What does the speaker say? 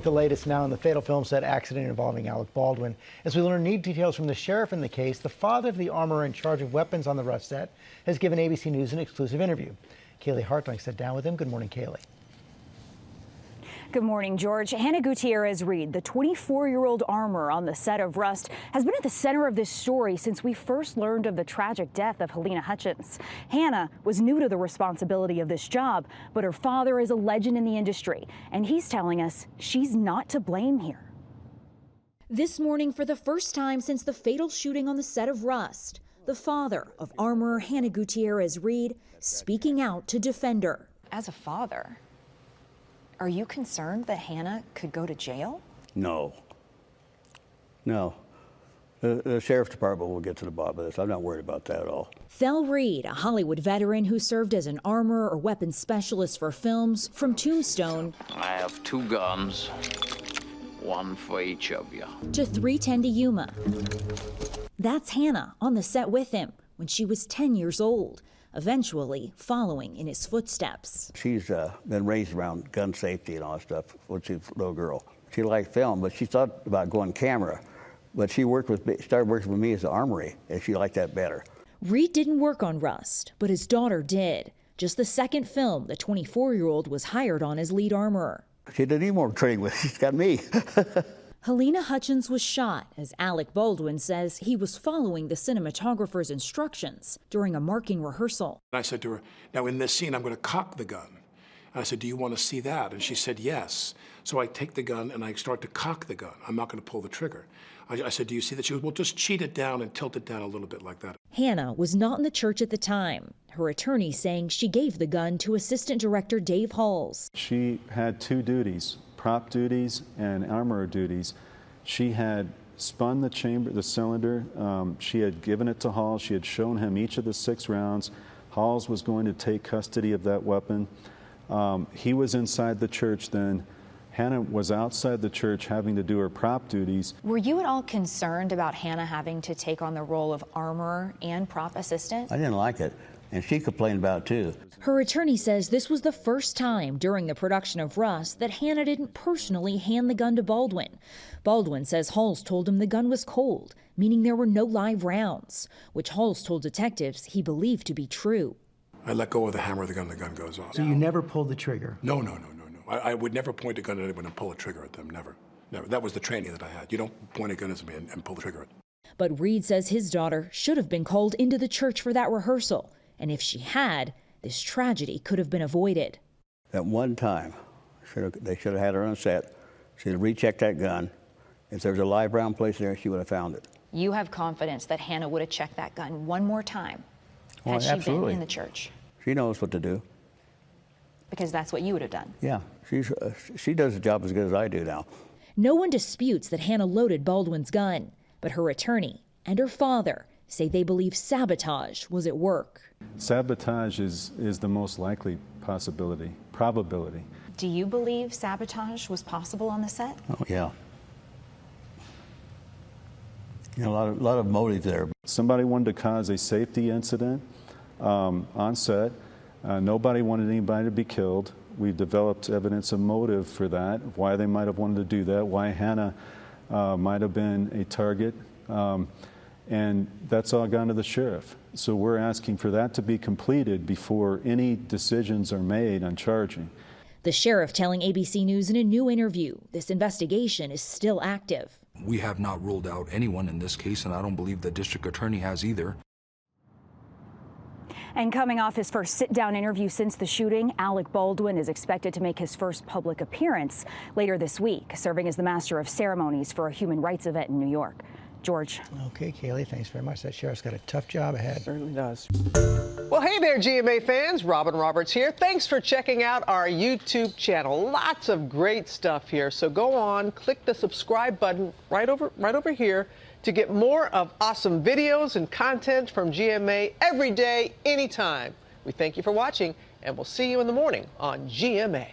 The latest now in the fatal film set accident involving Alec Baldwin. As we learn new details from the sheriff in the case, the father of the armorer in charge of weapons on the Rust set has given ABC News an exclusive interview. Kaylee Hartling sat down with him. Good morning, Kaylee. Good morning, George. Hannah Gutierrez-Reed, the 24-year-old armorer on the set of Rust, has been at the center of this story since we first learned of the tragic death of Halyna Hutchins. Hannah was new to the responsibility of this job, but her father is a legend in the industry, and he's telling us she's not to blame here. This morning, for the first time since the fatal shooting on the set of Rust, the father of armorer Hannah Gutierrez-Reed speaking out to defend her. As a father, are you concerned that Hannah could go to jail? No. The Sheriff's Department will get to the bottom of this. I'm not worried about that at all. Thell Reed, a Hollywood veteran who served as an armor or weapons specialist for films from Tombstone. I have 2 guns, 1 for each of you. To 310 to Yuma. That's Hannah on the set with him when she was 10 years old, eventually following in his footsteps. She's been raised around gun safety and all that stuff when she was a little girl. She liked film, but she thought about going camera. But she started working with me as an armory, and she liked that better. Reed didn't work on Rust, but his daughter did. Just the second film the 24-year-old was hired on as lead armorer. She didn't need more training with. She's got me. Halyna Hutchins was shot as Alec Baldwin says he was following the cinematographer's instructions during a marking rehearsal. I said to her, now in this scene, I'm going to cock the gun. And I said, do you want to see that? And she said, yes. So I take the gun and I start to cock the gun. I'm not going to pull the trigger. I said, do you see that? She goes, well, just cheat it down and tilt it down a little bit like that. Hannah was not in the church at the time. Her attorney saying she gave the gun to Assistant Director Dave Halls. She had 2 duties, prop duties and armorer duties. She had spun the cylinder. She had given it to Halls. She had shown him each of the 6 rounds. Halls was going to take custody of that weapon. He was inside the church then. Hannah was outside the church having to do her prop duties. Were you at all concerned about Hannah having to take on the role of armorer and prop assistant? I didn't like it, and she complained about it too. Her attorney says this was the first time during the production of Rust that Hannah didn't personally hand the gun to Baldwin. Baldwin says Halls told him the gun was cold, meaning there were no live rounds, which Halls told detectives he believed to be true. I let go of the hammer of the gun goes off. So you never pulled the trigger? No. I would never point a gun at anyone and pull a trigger at them, never. That was the training that I had. You don't point a gun at me and pull the trigger at them. But Reed says his daughter should have been called into the church for that rehearsal, and if she had, this tragedy could have been avoided. At one time, they should have had her on set. She'd have rechecked that gun. If there was a live round placed there, she would have found it. You have confidence that Hannah would have checked that gun one more time had she been in the church? She knows what to do. Because that's what you would have done. Yeah, she does the job as good as I do now. No one disputes that Hannah loaded Baldwin's gun, but her attorney and her father say they believe sabotage was at work. Sabotage is the most likely probability. Do you believe sabotage was possible on the set? Oh, yeah. You know, a lot of motive there. Somebody wanted to cause a safety incident on set. Nobody wanted anybody to be killed. We've developed evidence of motive for that, why they might have wanted to do that, why Hannah might have been a target, and that's all gone to the sheriff. So we're asking for that to be completed before any decisions are made on charging. The sheriff telling ABC News in a new interview this investigation is still active. We have not ruled out anyone in this case, and I don't believe the district attorney has either. And coming off his first sit-down interview since the shooting, Alec Baldwin is expected to make his first public appearance later this week, serving as the master of ceremonies for a human rights event in New York. George. Okay, Kaylee, thanks very much. That sheriff's got a tough job ahead. Certainly does. Well, hey there, GMA fans. Robin Roberts here. Thanks for checking out our YouTube channel. Lots of great stuff here. So go on, click the subscribe button right over here to get more of awesome videos and content from GMA every day, anytime. We thank you for watching, and we'll see you in the morning on GMA.